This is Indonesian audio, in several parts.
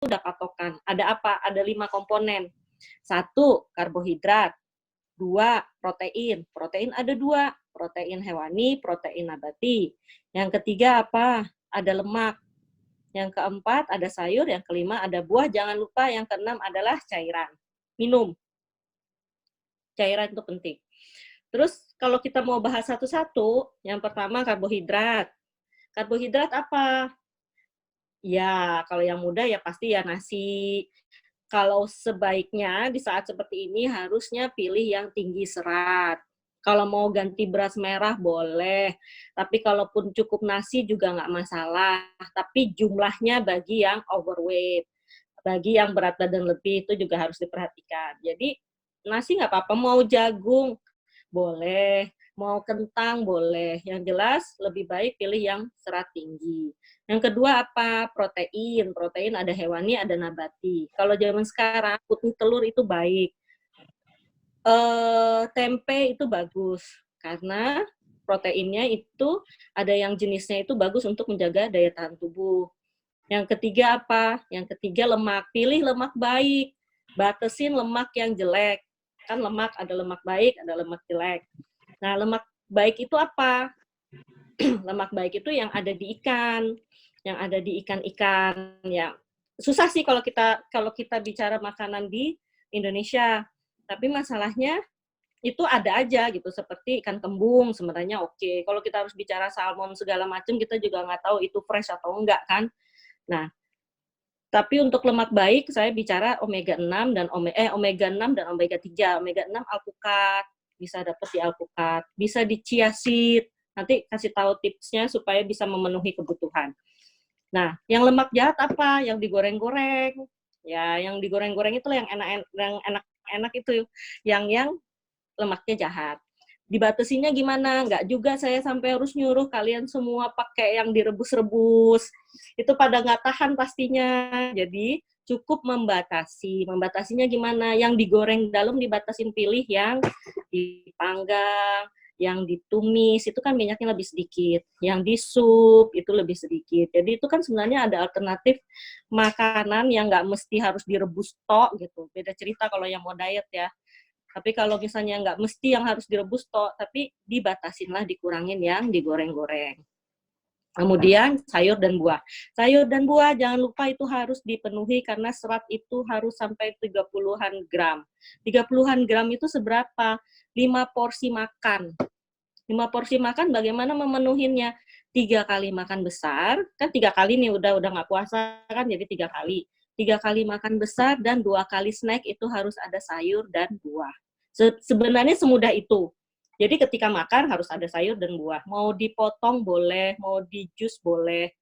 udah patokan. Ada apa? Ada 5 komponen. 1, karbohidrat. 2, protein. Protein ada 2, protein hewani, protein nabati. Yang ketiga apa? Ada lemak. Yang keempat ada sayur, yang kelima ada buah. Jangan lupa yang keenam adalah cairan. Minum. Cairan itu penting. Terus kalau kita mau bahas satu-satu, yang pertama karbohidrat. Karbohidrat apa? Ya, kalau yang muda ya pasti ya nasi. Kalau sebaiknya di saat seperti ini harusnya pilih yang tinggi serat. Kalau mau ganti beras merah boleh, tapi kalaupun cukup nasi juga nggak masalah. Tapi jumlahnya bagi yang overweight, bagi yang berat badan lebih itu juga harus diperhatikan. Jadi nasi nggak apa-apa, mau jagung boleh, mau kentang boleh. Yang jelas lebih baik pilih yang serat tinggi. Yang kedua apa? Protein. Protein ada hewani, ada nabati. Kalau zaman sekarang putih telur itu baik. Tempe itu bagus karena proteinnya itu ada yang jenisnya itu bagus untuk menjaga daya tahan tubuh. Yang ketiga apa? Yang ketiga lemak. Pilih lemak baik. Batasin lemak yang jelek. Kan lemak ada lemak baik, ada lemak jelek. Nah, lemak baik itu apa? Lemak baik itu yang ada di ikan, yang ada di ikan-ikan. Ya, susah sih kalau kita bicara makanan di Indonesia. Tapi masalahnya itu ada aja gitu, seperti ikan kembung sebenarnya oke. Kalau kita harus bicara salmon segala macam, kita juga nggak tahu itu fresh atau enggak kan. Nah, tapi untuk lemak baik saya bicara omega 6 dan omega 6 dan omega 3. Omega 6 alpukat, bisa dapat di alpukat, bisa di chia seed. Nanti kasih tahu tipsnya supaya bisa memenuhi kebutuhan. Nah, yang lemak jahat apa? Yang digoreng-goreng. Ya, yang digoreng-goreng itu yang enak-enak itu, yang lemaknya jahat. Dibatasinya gimana? Nggak juga saya sampai harus nyuruh kalian semua pakai yang direbus-rebus. Itu pada nggak tahan pastinya. Jadi cukup membatasi. Membatasinya gimana? Yang digoreng dalam dibatasin, pilih yang dipanggang, yang ditumis, itu kan minyaknya lebih sedikit. Yang di sup, itu lebih sedikit. Jadi itu kan sebenarnya ada alternatif makanan yang nggak mesti harus direbus tok gitu. Beda cerita kalau yang mau diet ya. Tapi kalau misalnya nggak mesti yang harus direbus toh, tapi dibatasinlah, dikurangin yang digoreng-goreng. Kemudian sayur dan buah. Sayur dan buah jangan lupa itu harus dipenuhi karena serat itu harus sampai 30-an gram. 30-an gram itu seberapa? 5 porsi makan. 5 porsi makan bagaimana memenuhinya? 3 kali makan besar, kan 3 kali nih udah nggak puasa kan, jadi 3 kali. 3 kali makan besar dan 2 kali snack itu harus ada sayur dan buah. Sebenarnya semudah itu. Jadi ketika makan harus ada sayur dan buah. Mau dipotong boleh, mau di jus boleh.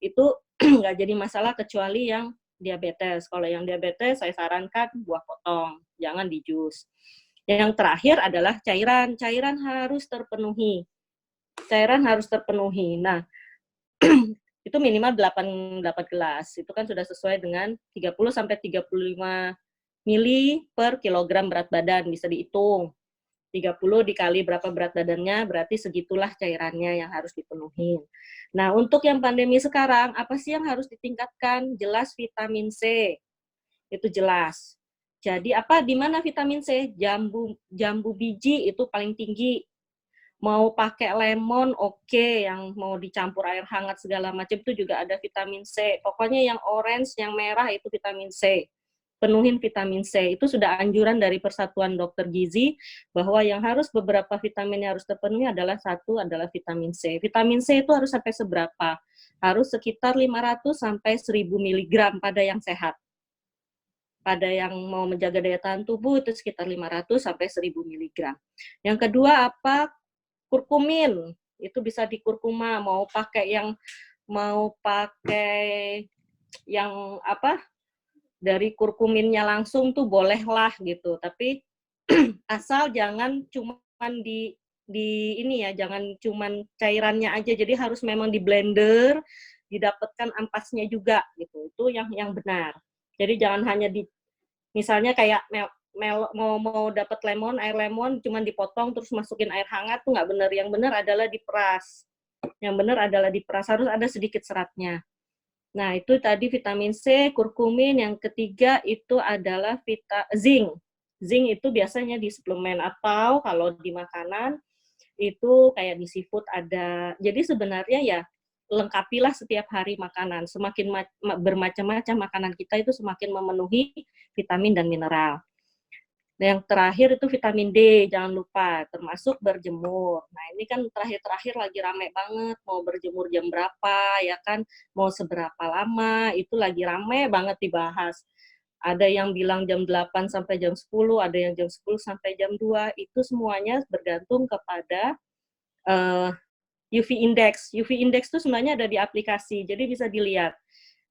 Itu nggak jadi masalah kecuali yang diabetes. Kalau yang diabetes saya sarankan buah potong, jangan di jus. Yang terakhir adalah cairan. Cairan harus terpenuhi. Cairan harus terpenuhi. Nah, itu minimal 8 gelas. Itu kan sudah sesuai dengan 30 sampai 35 mili per kilogram berat badan, bisa dihitung. 30 dikali berapa berat badannya, berarti segitulah cairannya yang harus dipenuhi. Nah, untuk yang pandemi sekarang, apa sih yang harus ditingkatkan? Jelas vitamin C. Itu jelas. Jadi apa di mana vitamin C? Jambu biji itu paling tinggi. Mau pakai lemon oke, yang mau dicampur air hangat segala macam itu juga ada vitamin C. Pokoknya yang orange, yang merah itu vitamin C. Penuhin vitamin C. Itu sudah anjuran dari Persatuan Dokter Gizi bahwa yang harus beberapa vitamin yang harus terpenuhi adalah satu adalah vitamin C. Vitamin C itu harus sampai seberapa? Harus sekitar 500 sampai 1000 mg pada yang sehat. Pada yang mau menjaga daya tahan tubuh itu sekitar 500 sampai 1000 mg. Yang kedua apa? Kurkumin. Itu bisa di kurkuma, mau pakai yang apa? Dari kurkuminnya langsung tuh bolehlah gitu. Tapi asal jangan cuman di ini ya, jangan cuman cairannya aja. Jadi harus memang di blender, didapatkan ampasnya juga gitu. Itu yang benar. Jadi jangan hanya misalnya kayak mau dapat air lemon cuman dipotong terus masukin air hangat tuh nggak benar. Yang benar adalah diperas. Yang benar adalah diperas, harus ada sedikit seratnya. Nah, itu tadi vitamin C, kurkumin, yang ketiga itu adalah zinc. Zinc itu biasanya di suplemen atau kalau di makanan itu kayak di seafood ada. Jadi sebenarnya ya lengkapilah setiap hari makanan. Semakin bermacam-macam makanan kita itu semakin memenuhi vitamin dan mineral. Yang terakhir itu vitamin D, jangan lupa, termasuk berjemur. Nah, ini kan terakhir-terakhir lagi rame banget, mau berjemur jam berapa, ya kan, mau seberapa lama, itu lagi rame banget dibahas. Ada yang bilang jam 8 sampai jam 10, ada yang jam 10 sampai jam 2, itu semuanya bergantung kepada UV index. UV index itu sebenarnya ada di aplikasi, jadi bisa dilihat.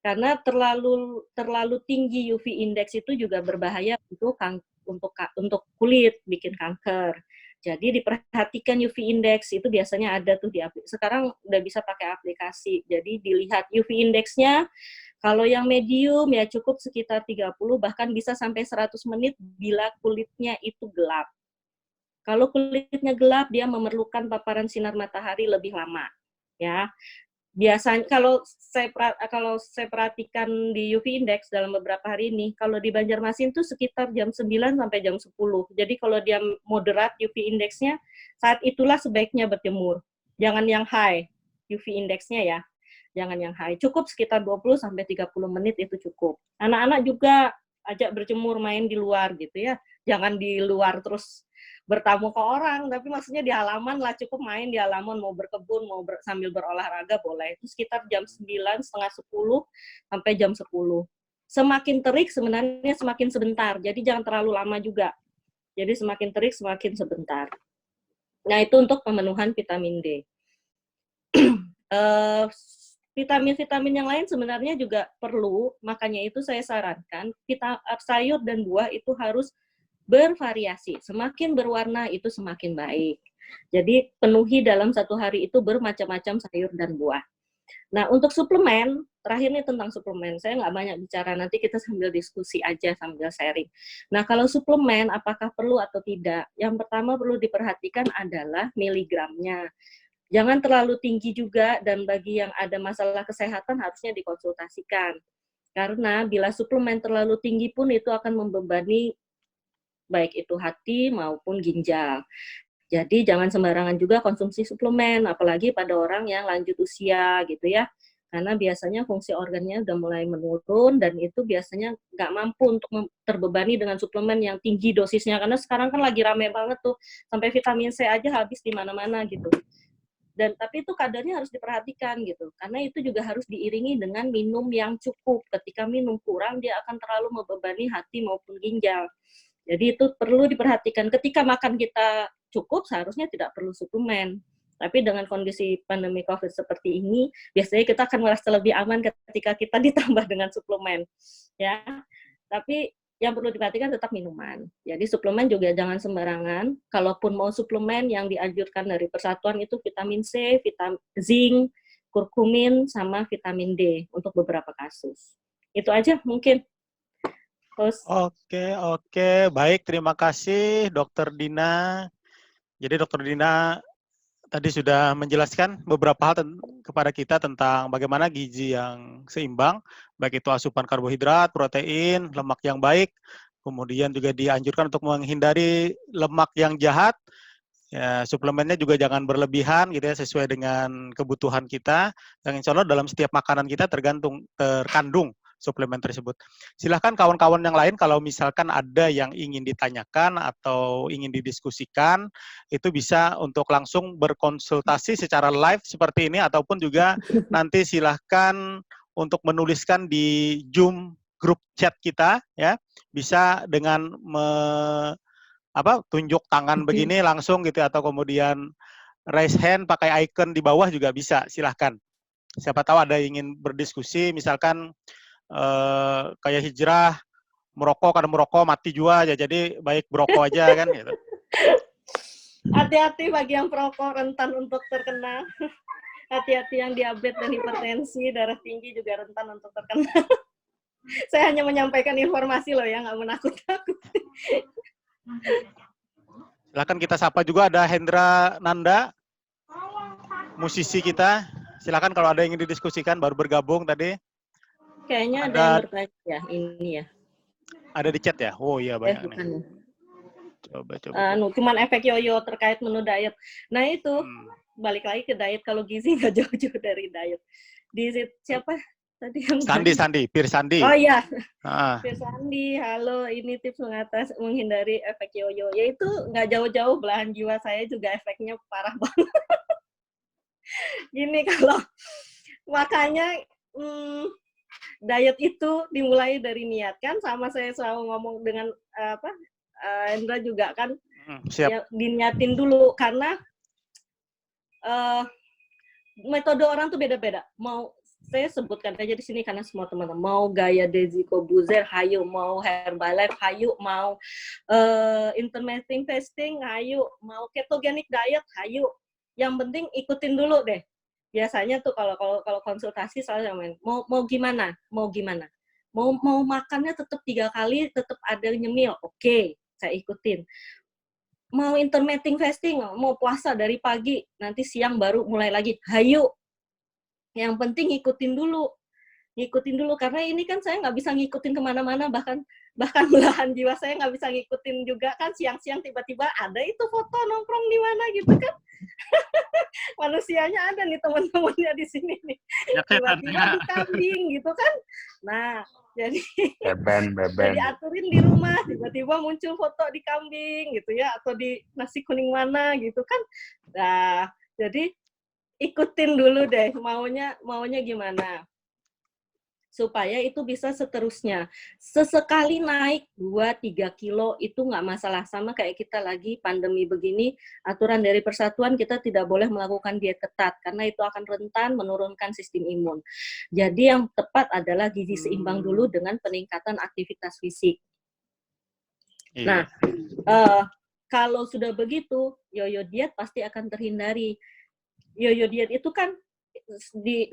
Karena terlalu tinggi UV index itu juga berbahaya untuk kulit, bikin kanker. Jadi diperhatikan UV index itu biasanya ada tuh di aplikasi. Sekarang udah bisa pakai aplikasi. Jadi dilihat UV index-nya. Kalau yang medium ya cukup sekitar 30, bahkan bisa sampai 100 menit bila kulitnya itu gelap. Kalau kulitnya gelap, dia memerlukan paparan sinar matahari lebih lama. Ya, biasanya kalau saya perhatikan di UV index dalam beberapa hari ini, kalau di Banjarmasin tuh sekitar jam 9 sampai jam 10. Jadi kalau dia moderat UV index-nya, saat itulah sebaiknya berjemur. Jangan yang high UV index-nya ya. Jangan yang high. Cukup sekitar 20 sampai 30 menit itu cukup. Anak-anak juga ajak berjemur, main di luar gitu ya. Jangan di luar terus bertamu ke orang, tapi maksudnya di halaman lah, cukup main di halaman, mau berkebun, sambil berolahraga boleh. Itu sekitar jam 9, setengah 10, sampai jam 10. Semakin terik sebenarnya semakin sebentar, jadi jangan terlalu lama juga. Jadi semakin terik semakin sebentar. Nah, itu untuk pemenuhan vitamin D. Vitamin-vitamin yang lain sebenarnya juga perlu, makanya itu saya sarankan sayur dan buah itu harus bervariasi. Semakin berwarna itu semakin baik. Jadi penuhi dalam satu hari itu bermacam-macam sayur dan buah. Nah, untuk suplemen, terakhir nih tentang suplemen. Saya nggak banyak bicara, nanti kita sambil diskusi aja, sambil sharing. Nah, kalau suplemen, apakah perlu atau tidak? Yang pertama perlu diperhatikan adalah miligramnya. Jangan terlalu tinggi juga, dan bagi yang ada masalah kesehatan harusnya dikonsultasikan. Karena bila suplemen terlalu tinggi pun itu akan membebani baik itu hati maupun ginjal. Jadi jangan sembarangan juga konsumsi suplemen, apalagi pada orang yang lanjut usia gitu ya. Karena biasanya fungsi organnya udah mulai menurun dan itu biasanya nggak mampu untuk terbebani dengan suplemen yang tinggi dosisnya. Karena sekarang kan lagi rame banget tuh, sampai vitamin C aja habis di mana-mana gitu. Dan tapi itu kadarnya harus diperhatikan gitu. Karena itu juga harus diiringi dengan minum yang cukup. Ketika minum kurang, dia akan terlalu membebani hati maupun ginjal. Jadi itu perlu diperhatikan. Ketika makan kita cukup, seharusnya tidak perlu suplemen. Tapi dengan kondisi pandemi COVID seperti ini, biasanya kita akan merasa lebih aman ketika kita ditambah dengan suplemen. Ya, tapi yang perlu diperhatikan tetap minuman. Jadi suplemen juga jangan sembarangan. Kalaupun mau suplemen yang dianjurkan dari persatuan itu vitamin C, vitamin zinc, kurkumin, sama vitamin D untuk beberapa kasus. Itu aja mungkin. Oke, baik, terima kasih Dokter Dina. Jadi Dokter Dina tadi sudah menjelaskan beberapa hal kepada kita tentang bagaimana gizi yang seimbang, baik itu asupan karbohidrat, protein, lemak yang baik, kemudian juga dianjurkan untuk menghindari lemak yang jahat. Ya, suplemennya juga jangan berlebihan gitu ya, sesuai dengan kebutuhan kita. Yang insya Allah dalam setiap makanan kita terkandung suplemen tersebut. Silahkan kawan-kawan yang lain kalau misalkan ada yang ingin ditanyakan atau ingin didiskusikan, itu bisa untuk langsung berkonsultasi secara live seperti ini, ataupun juga nanti silahkan untuk menuliskan di Zoom grup chat kita, ya, bisa dengan tunjuk tangan begini langsung gitu, atau kemudian raise hand pakai icon di bawah juga bisa, silahkan. Siapa tahu ada yang ingin berdiskusi, misalkan kayak hijrah, merokok, karena merokok mati juga ya, jadi baik merokok aja kan gitu. Hati-hati bagi yang perokok, rentan untuk terkena. Hati-hati yang diabetes dan hipertensi, darah tinggi juga rentan untuk terkena. Saya hanya menyampaikan informasi loh ya, nggak menakut-nakuti. Silakan kita sapa juga, ada Hendra Nanda, musisi kita. Silakan kalau ada yang ingin didiskusikan, baru bergabung tadi. kayaknya ada yang Ada bertanya ya, ini ya. ada di chat ya? Oh iya banyak nih. Bukan ya. Coba. Cuman efek yoyo terkait menu diet. Nah itu, balik lagi ke diet, kalau gizi nggak jauh-jauh dari diet. Siapa tadi yang Sandi, Pir Sandi. Oh iya, Ah. Pir Sandi, halo, ini tips menghindari efek yoyo. Yaitu nggak jauh-jauh, belahan jiwa saya juga efeknya parah banget. Gini, kalau makanya diet itu dimulai dari niat, kan sama saya selalu ngomong dengan Endra juga kan, Siap. ya, diniatin dulu, karena metode orang tuh beda-beda. Mau saya sebutkan aja di sini karena semua teman-teman, mau gaya Daisy Corbuzier, hayu, mau Herbalife, hayu, mau intermittent fasting, hayu, mau ketogenic diet, hayu. Yang penting ikutin dulu deh. Biasanya tuh kalau konsultasi selalu mau gimana, mau makannya tetap 3 kali, tetap ada nyemil, oke, saya ikutin. Mau intermittent fasting, mau puasa dari pagi, nanti siang baru mulai lagi, hayu. Yang penting ngikutin dulu, karena ini kan saya nggak bisa ngikutin kemana-mana, bahkan belahan jiwa saya nggak bisa ngikutin juga kan, siang-siang tiba-tiba ada itu foto nongkrong di mana gitu kan. Manusianya ada nih teman-temannya di sini nih, tiba-tiba di kambing gitu kan. Nah, jadi beben. jadi aturin di rumah, tiba-tiba muncul foto di kambing gitu ya, atau di nasi kuning mana gitu kan. Nah, jadi ikutin dulu deh, maunya gimana, supaya itu bisa seterusnya. Sesekali naik 2-3 kilo itu nggak masalah. Sama kayak kita lagi pandemi begini, aturan dari Persatuan kita tidak boleh melakukan diet ketat, karena itu akan rentan menurunkan sistem imun. Jadi yang tepat adalah gizi seimbang dulu dengan peningkatan aktivitas fisik. Iya. Nah, kalau sudah begitu, yoyo diet pasti akan terhindari. Yoyo diet itu kan,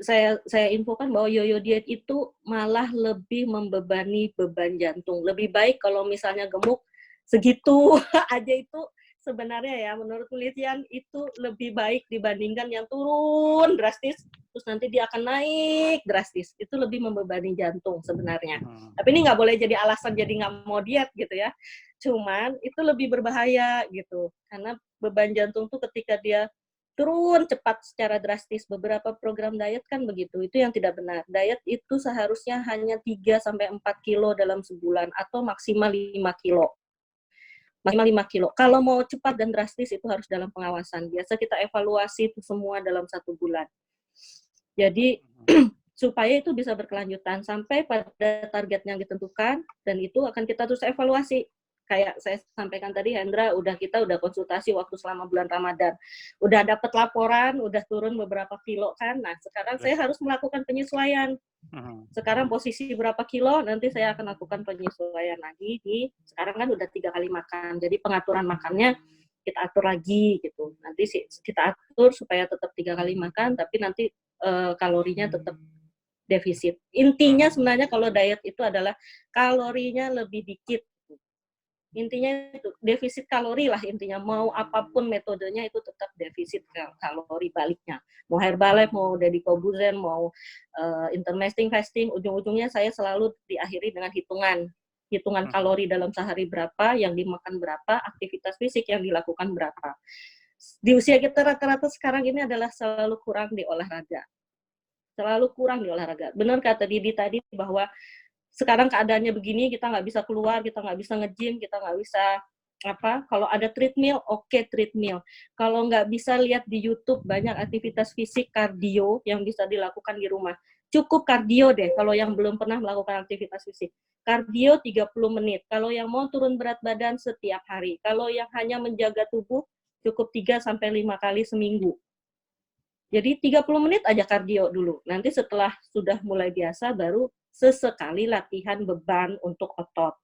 saya infokan bahwa yoyo diet itu malah lebih membebani beban jantung. Lebih baik kalau misalnya gemuk segitu aja, itu sebenarnya ya menurut penelitian itu lebih baik dibandingkan yang turun drastis terus nanti dia akan naik drastis. Itu lebih membebani jantung sebenarnya. Tapi ini nggak boleh jadi alasan jadi nggak mau diet gitu ya. Cuman itu lebih berbahaya gitu, karena beban jantung tuh ketika dia turun cepat secara drastis. Beberapa program diet kan begitu, itu yang tidak benar. Diet itu seharusnya hanya 3-4 kilo dalam sebulan, atau maksimal 5 kilo. Maksimal 5 kilo. Kalau mau cepat dan drastis itu harus dalam pengawasan. Biasa kita evaluasi itu semua dalam 1 bulan. Jadi, supaya itu bisa berkelanjutan sampai pada target yang ditentukan, dan itu akan kita terus evaluasi. Kayak saya sampaikan tadi, Hendra, kita udah konsultasi waktu selama bulan Ramadan. Udah dapat laporan, udah turun beberapa kilo kan. Nah, sekarang saya harus melakukan penyesuaian. Sekarang posisi berapa kilo, nanti saya akan lakukan penyesuaian lagi. Sekarang kan udah 3 kali makan. Jadi pengaturan makannya kita atur lagi gitu. Nanti kita atur supaya tetap 3 kali makan, tapi nanti kalorinya tetap defisit. Intinya sebenarnya kalau diet itu adalah kalorinya lebih dikit. Intinya itu defisit kalori lah intinya. Mau apapun metodenya itu tetap defisit kalori baliknya. Mau Herbalife, mau Daisy Corbuzier, mau intermittent fasting, ujung-ujungnya saya selalu diakhiri dengan hitungan kalori dalam sehari berapa, yang dimakan berapa, aktivitas fisik yang dilakukan berapa. Di usia kita rata-rata sekarang ini adalah selalu kurang di olahraga. Benar kata Didi tadi bahwa sekarang keadaannya begini, kita nggak bisa keluar, kita nggak bisa nge-gym, kita nggak bisa kalau ada treadmill, oke, treadmill. Kalau nggak bisa lihat di YouTube, banyak aktivitas fisik kardio yang bisa dilakukan di rumah. Cukup kardio deh kalau yang belum pernah melakukan aktivitas fisik. Kardio 30 menit. Kalau yang mau turun berat badan setiap hari. Kalau yang hanya menjaga tubuh, cukup 3-5 kali seminggu. Jadi 30 menit aja kardio dulu. Nanti setelah sudah mulai biasa, baru sesekali latihan beban untuk otot.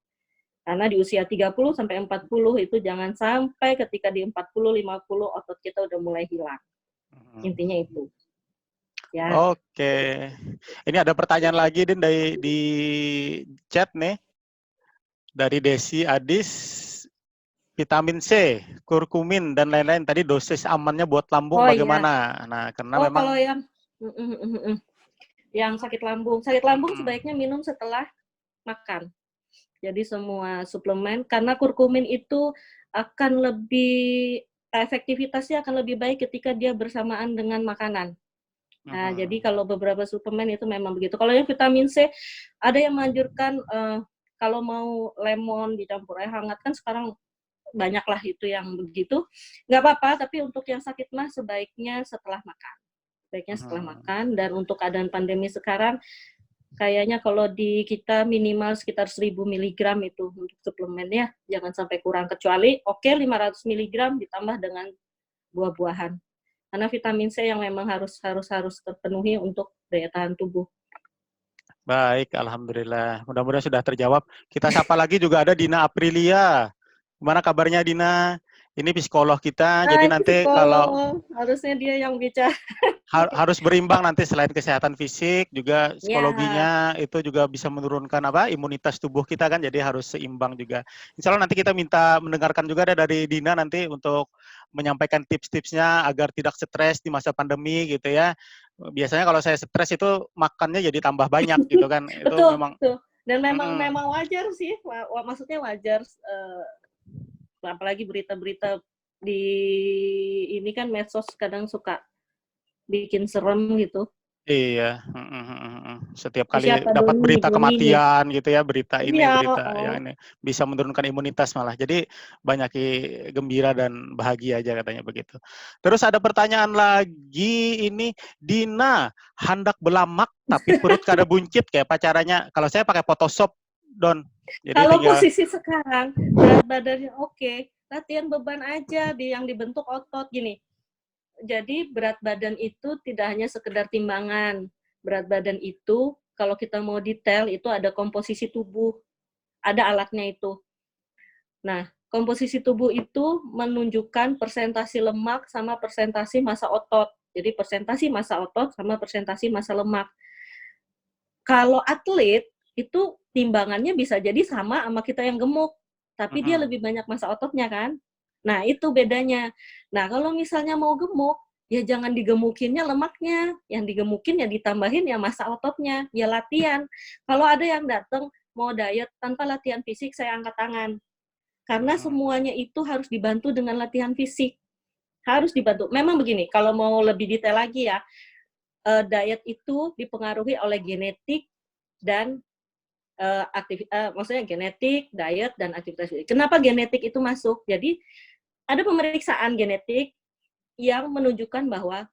Karena di usia 30-40 itu jangan sampai ketika di 40-50 otot kita udah mulai hilang. Intinya itu. Ya. Oke. Ini ada pertanyaan lagi Din di chat nih. Dari Desi Adis, vitamin C, kurkumin dan lain-lain, tadi dosis amannya buat lambung bagaimana? Iya. Nah, karena memang kalau yang yang sakit lambung. Sakit lambung Mm-mm. sebaiknya minum setelah makan. Jadi semua suplemen, karena kurkumin itu akan lebih, efektivitasnya akan lebih baik ketika dia bersamaan dengan makanan. Nah, jadi Mhm. kalau beberapa suplemen itu memang begitu. Kalau yang vitamin C, ada yang menganjurkan kalau mau lemon dicampur air hangat, kan sekarang banyak lah itu yang begitu. Nggak apa-apa, tapi untuk yang sakit mah sebaiknya setelah makan. Sebaiknya setelah Mhm. makan, dan untuk keadaan pandemi sekarang, kayaknya kalau di kita minimal sekitar 1000 miligram itu untuk suplemen ya, jangan sampai kurang, kecuali 500 miligram ditambah dengan buah-buahan. Karena vitamin C yang memang harus terpenuhi untuk daya tahan tubuh. Baik, alhamdulillah. Mudah-mudahan sudah terjawab. Kita sapa lagi juga ada Dina Aprilia. Gimana kabarnya Dina? Ini psikolog kita, jadi Nah, itu nanti kalau psikolog, harusnya dia yang bicara. harus berimbang nanti selain kesehatan fisik juga Ya, psikologinya itu juga bisa menurunkan apa imunitas tubuh kita kan, jadi harus seimbang juga. Insya Allah nanti kita minta mendengarkan juga dari Dina nanti untuk menyampaikan tips-tipsnya agar tidak stres di masa pandemi gitu ya. Biasanya kalau saya stres itu makannya jadi tambah banyak gitu kan, itu betul, memang betul. Dan memang mm, memang wajar sih, maksudnya wajar, apalagi berita-berita di ini kan medsos kadang suka bikin serem gitu. iya, setiap kali Siapa dapat Doni, berita Doni nih? kematian gitu ya, berita ini, Iya, berita yang ini, bisa menurunkan imunitas malah. Jadi banyak gembira dan bahagia aja katanya begitu. Terus ada pertanyaan lagi ini, Dina, hendak belamak tapi perut kada buncit kayak pacarannya. Kalau saya pakai Photoshop, Don. Jadi kalau tinggal, posisi sekarang berat badannya oke, latihan beban aja yang dibentuk otot gini. Jadi berat badan itu tidak hanya sekedar timbangan. Berat badan itu kalau kita mau detail itu ada komposisi tubuh, ada alatnya itu. Nah, komposisi tubuh itu menunjukkan persentasi lemak sama persentasi massa otot. Jadi persentasi massa otot sama persentasi massa lemak. Kalau atlet itu timbangannya bisa jadi sama kita yang gemuk, tapi dia lebih banyak massa ototnya kan. Nah, itu bedanya. Nah, kalau misalnya mau gemuk, ya jangan digemukinnya lemaknya, yang digemukin ya ditambahin ya massa ototnya, ya latihan. Kalau ada yang datang mau diet tanpa latihan fisik, saya angkat tangan. Karena semuanya itu harus dibantu dengan latihan fisik. Harus dibantu. Memang begini, kalau mau lebih detail lagi ya, diet itu dipengaruhi oleh genetik dan maksudnya genetik, diet, dan aktivitas fisik. Kenapa genetik itu masuk? Jadi ada pemeriksaan genetik yang menunjukkan bahwa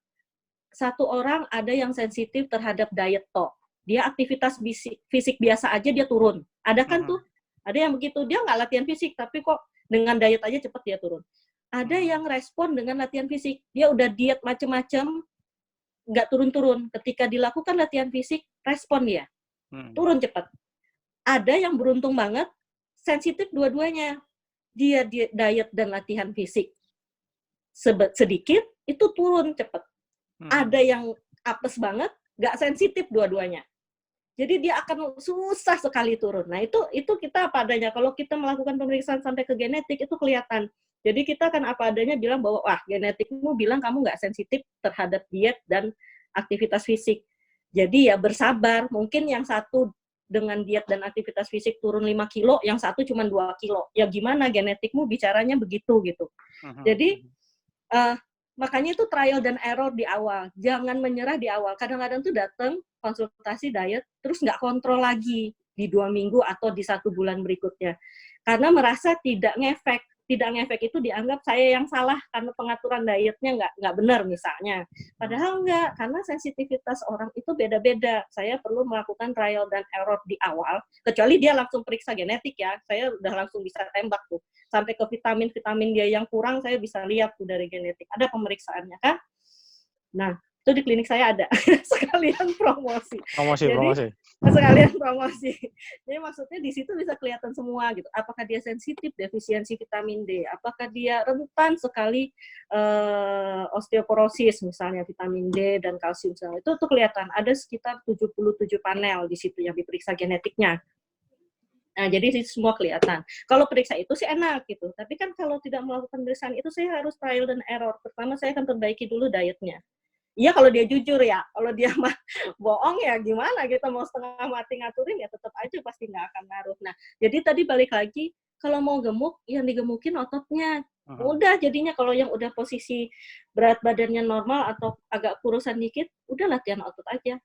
satu orang ada yang sensitif terhadap diet toh. Dia aktivitas fisik biasa aja dia turun. Ada kan tuh? Ada yang begitu, dia nggak latihan fisik, tapi kok dengan diet aja cepat dia turun. Ada yang respon dengan latihan fisik. Dia udah diet macam-macam, nggak turun-turun. Ketika dilakukan latihan fisik, respon dia. Turun cepat. Ada yang beruntung banget, sensitif dua-duanya. Dia diet dan latihan fisik sedikit, itu turun cepat. Ada yang apes banget, nggak sensitif dua-duanya. Jadi dia akan susah sekali turun. Nah, itu kita apa adanya. Kalau kita melakukan pemeriksaan sampai ke genetik, itu kelihatan. Jadi kita akan apa adanya bilang bahwa, wah, genetikmu bilang kamu nggak sensitif terhadap diet dan aktivitas fisik. Jadi ya bersabar. Mungkin yang satu dengan diet dan aktivitas fisik turun 5 kilo, yang satu cuma 2 kilo. Ya gimana genetikmu bicaranya begitu gitu. Jadi makanya itu trial dan error di awal. Jangan menyerah di awal. Kadang-kadang tuh datang konsultasi diet, terus nggak kontrol lagi di 2 minggu atau di 1 bulan berikutnya. Karena merasa tidak ngefek. Tidak ngefek itu dianggap saya yang salah karena pengaturan dietnya nggak benar misalnya. Padahal nggak, karena sensitivitas orang itu beda-beda. Saya perlu melakukan trial dan error di awal, kecuali dia langsung periksa genetik ya. Saya udah langsung bisa tembak tuh. Sampai ke vitamin-vitamin dia yang kurang, saya bisa lihat tuh dari genetik. Ada pemeriksaannya kan? Nah, itu di klinik saya ada. Sekalian promosi. Jadi, promosi. sekalian promosi. Jadi maksudnya di situ bisa kelihatan semua gitu. Apakah dia sensitif defisiensi vitamin D? Apakah dia rentan sekali osteoporosis misalnya vitamin D dan kalsium? Itu tuh kelihatan. Ada sekitar 77 panel di situ yang diperiksa genetiknya. Nah, jadi itu semua kelihatan. Kalau periksa itu sih enak gitu. Tapi kan kalau tidak melakukan pemeriksaan itu saya harus trial dan error. Pertama saya akan perbaiki dulu dietnya. Iya kalau dia jujur ya, kalau dia mah bohong ya gimana, kita mau setengah mati ngaturin ya tetap aja pasti nggak akan ngaruh. Nah, jadi tadi balik lagi, kalau mau gemuk, yang digemukin ototnya. Udah jadinya kalau yang udah posisi berat badannya normal atau agak kurusan dikit, udah latihan otot aja.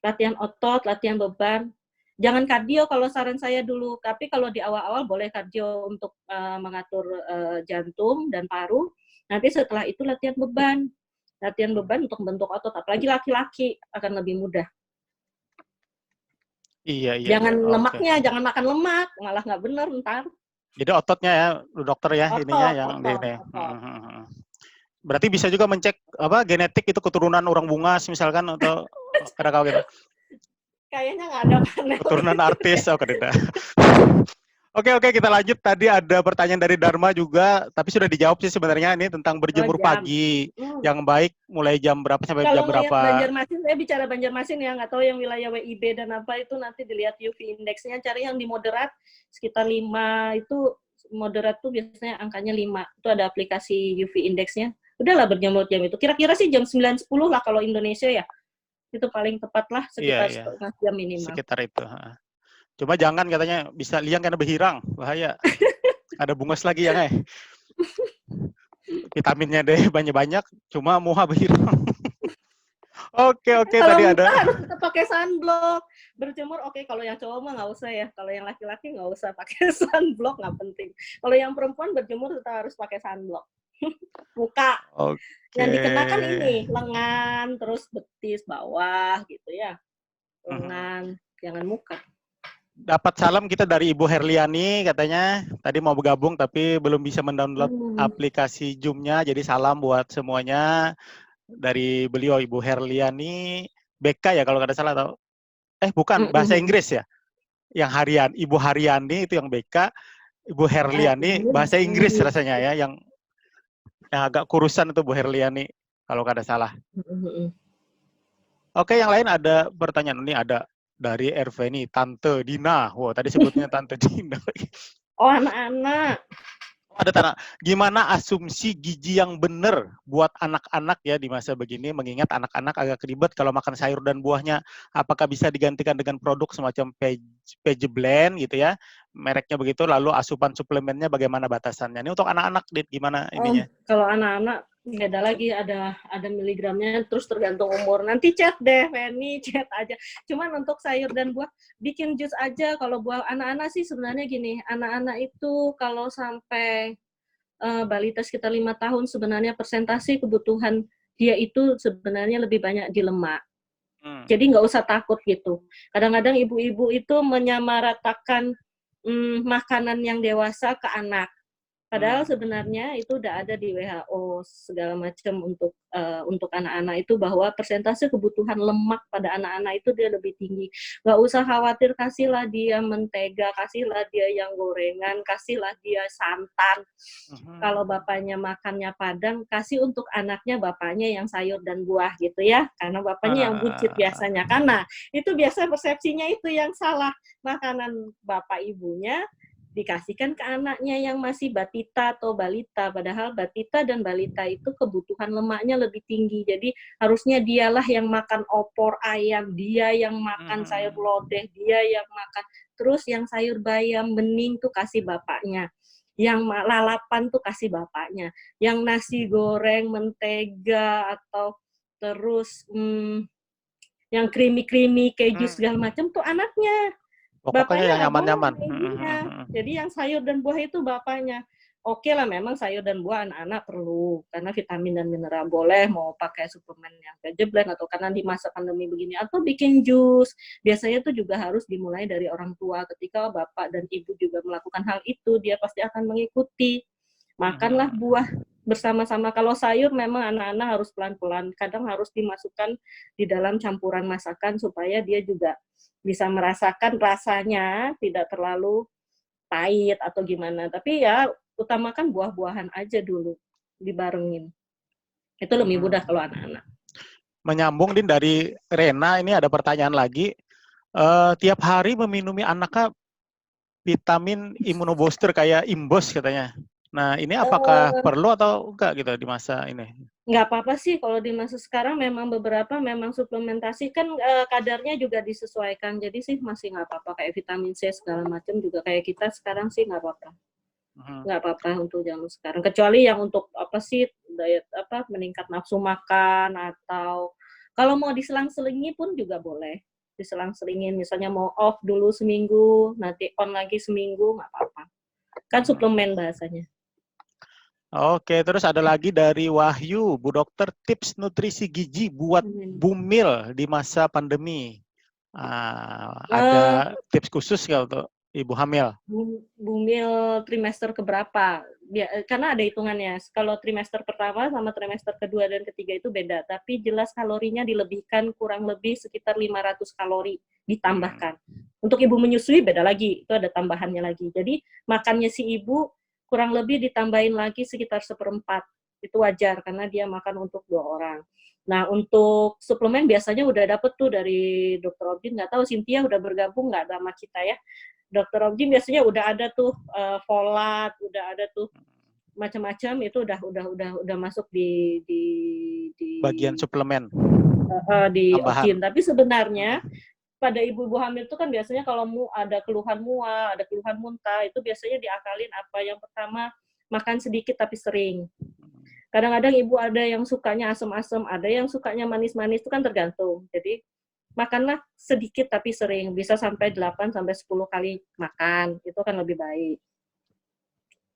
Latihan otot, latihan beban. Jangan kardio kalau saran saya dulu, tapi kalau di awal-awal boleh kardio untuk mengatur jantung dan paru. Nanti setelah itu latihan beban. Latihan beban untuk membentuk otot, apalagi laki-laki akan lebih mudah. Iya, iya, iya. Jangan Oke. lemaknya, jangan makan lemak, malah nggak bener ntar. Jadi ototnya ya, dokter ya, ininya Otot, yang otot, ini. otot. Berarti bisa juga mencek apa genetik itu keturunan orang bungas misalkan atau ada kau gitu. Kayaknya nggak ada panel Keturunan gitu deh. artis, oh kada. Oke, kita lanjut. Tadi ada pertanyaan dari Dharma juga, tapi sudah dijawab sih sebenarnya ini tentang Oh, berjemur jam. pagi yang baik mulai jam berapa sampai jam Kalau ngelihat berapa. Banjarmasin, saya bicara Banjarmasin ya, nggak tahu yang wilayah WIB dan apa itu nanti dilihat UV indeksnya, cari yang di moderat sekitar 5 itu moderat tuh biasanya angkanya 5. Itu ada aplikasi UV indeksnya. Udahlah berjemur jam itu. Kira-kira sih jam 9.10 lah kalau Indonesia ya. Itu paling tepat lah Iya, sekitar iya. setengah jam minimal. Sekitar itu. Cuma jangan katanya bisa liang karena berhirang, bahaya. Ada bungas lagi ya, vitaminnya deh banyak-banyak, cuma muha berhirang. Oke, Kalau tadi muka ada. harus tetap pakai sunblock. Berjemur oke, kalau yang cowok mah nggak usah ya. Kalau yang laki-laki nggak usah pakai sunblock, nggak penting. Kalau yang perempuan berjemur tetap harus pakai sunblock. Muka. Oke. Yang dikenakan ini lengan, terus betis bawah gitu ya. Lengan, jangan muka. Dapat salam kita dari Ibu Herliani katanya tadi mau bergabung tapi belum bisa mendownload aplikasi Zoom-nya, jadi salam buat semuanya dari beliau Ibu Herliani BK ya kalau nggak salah, atau bukan bahasa Inggris ya, yang harian Ibu Haryani itu yang BK, Ibu Herliani bahasa Inggris rasanya ya, yang agak kurusan itu Bu Herliani kalau nggak ada salah. Oke, yang lain ada pertanyaan ini, ada dari Erveni, Tante Dina. Wah, tadi sebutnya Tante Dina. Oh, anak-anak. Ada tanah. Gimana asumsi gizi yang benar buat anak-anak ya di masa begini, mengingat anak-anak agak ribet kalau makan sayur dan buahnya. Apakah bisa digantikan dengan produk semacam Page Blend gitu ya, mereknya begitu, lalu asupan suplemennya bagaimana batasannya? Ini untuk anak-anak, Dit, gimana ininya? Kalau anak-anak beda lagi, ada miligramnya, terus tergantung umur. Nanti chat deh, Fanny, chat aja. Cuman untuk sayur dan buah, bikin jus aja. Kalau buah anak-anak sih sebenarnya gini, anak-anak itu kalau sampai balita sekitar 5 tahun, sebenarnya persentase kebutuhan dia itu sebenarnya lebih banyak di lemak. Jadi nggak usah takut gitu. Kadang-kadang ibu-ibu itu menyamaratakan makanan yang dewasa ke anak. Padahal sebenarnya itu udah ada di WHO segala macam untuk anak-anak itu, bahwa persentase kebutuhan lemak pada anak-anak itu dia lebih tinggi. Nggak usah khawatir, kasihlah dia mentega, kasihlah dia yang gorengan, kasihlah dia santan. Kalau bapaknya makannya padang, kasih untuk anaknya bapaknya yang sayur dan buah gitu ya. Karena bapaknya yang buncit biasanya. Karena itu biasa persepsinya itu yang salah. Makanan bapak ibunya dikasihkan ke anaknya yang masih batita atau balita, padahal batita dan balita itu kebutuhan lemaknya lebih tinggi. Jadi harusnya dialah yang makan opor ayam, dia yang makan sayur lodeh, dia yang makan, terus yang sayur bayam bening tuh kasih bapaknya, yang lalapan tuh kasih bapaknya, yang nasi goreng mentega atau terus yang creamy keju segala macam tuh anaknya. Pokoknya yang nyaman-nyaman. Jadi yang sayur dan buah itu bapaknya. Oke lah, memang sayur dan buah anak-anak perlu, karena vitamin dan mineral. Boleh mau pakai suplemen yang Page Blend, atau karena di masa pandemi begini, atau bikin jus. Biasanya itu juga harus dimulai dari orang tua. Ketika bapak dan ibu juga melakukan hal itu, dia pasti akan mengikuti. Makanlah buah bersama-sama. Kalau sayur memang anak-anak harus pelan-pelan. Kadang harus dimasukkan di dalam campuran masakan supaya dia juga bisa merasakan rasanya, tidak terlalu pahit atau gimana. Tapi ya utamakan buah-buahan aja dulu, dibarengin. Itu lebih mudah kalau anak-anak. Menyambung Din dari Rena, ini ada pertanyaan lagi. Tiap hari meminumi anaknya vitamin imunobooster kayak Imbos katanya. Nah, ini apakah perlu atau enggak gitu di masa ini? Nggak apa-apa sih kalau di masa sekarang memang beberapa memang suplementasi kan kadarnya juga disesuaikan. Jadi sih masih nggak apa-apa kayak vitamin C segala macam juga kayak kita sekarang sih nggak apa-apa. Nggak apa-apa untuk zaman sekarang. Kecuali yang untuk apa sih diet apa meningkat nafsu makan atau kalau mau diselang-selingi pun juga boleh. Diselang-selingin misalnya mau off dulu seminggu, nanti on lagi seminggu nggak apa-apa. Kan suplemen bahasanya. Oke, terus ada lagi dari Wahyu, Bu Dokter, tips nutrisi gizi buat bumil di masa pandemi. Ada tips khusus nggak untuk ibu hamil? Bumil trimester keberapa? Karena ada hitungannya. Kalau trimester pertama sama trimester kedua dan ketiga itu beda, tapi jelas kalorinya dilebihkan kurang lebih sekitar 500 kalori ditambahkan. Untuk ibu menyusui beda lagi, itu ada tambahannya lagi. Jadi makannya si ibu kurang lebih ditambahin lagi sekitar 1/4. Itu wajar karena dia makan untuk 2 orang. Nah, untuk suplemen biasanya udah dapet tuh dari Dr. Objin, nggak tahu Cynthia udah bergabung nggak sama kita ya. Dr. Objin biasanya udah ada tuh folat, udah ada tuh macam-macam itu udah masuk di bagian suplemen di Objin. Tapi sebenarnya pada ibu-ibu hamil itu kan biasanya kalau ada keluhan mual, ada keluhan muntah, itu biasanya diakalin apa? Yang pertama, makan sedikit tapi sering. Kadang-kadang ibu ada yang sukanya asam-asam, ada yang sukanya manis-manis, itu kan tergantung. Jadi, makanlah sedikit tapi sering, bisa sampai 8-10 kali makan, itu kan lebih baik.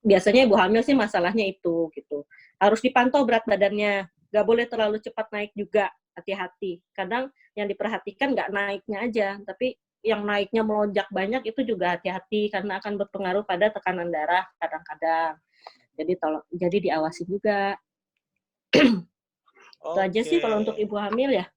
Biasanya ibu hamil sih masalahnya itu, gitu. Harus dipantau berat badannya, nggak boleh terlalu cepat naik juga, hati-hati. Kadang yang diperhatikan nggak naiknya aja, tapi yang naiknya melonjak banyak itu juga hati-hati karena akan berpengaruh pada tekanan darah kadang-kadang. Jadi diawasi juga. Itu aja sih kalau untuk ibu hamil ya.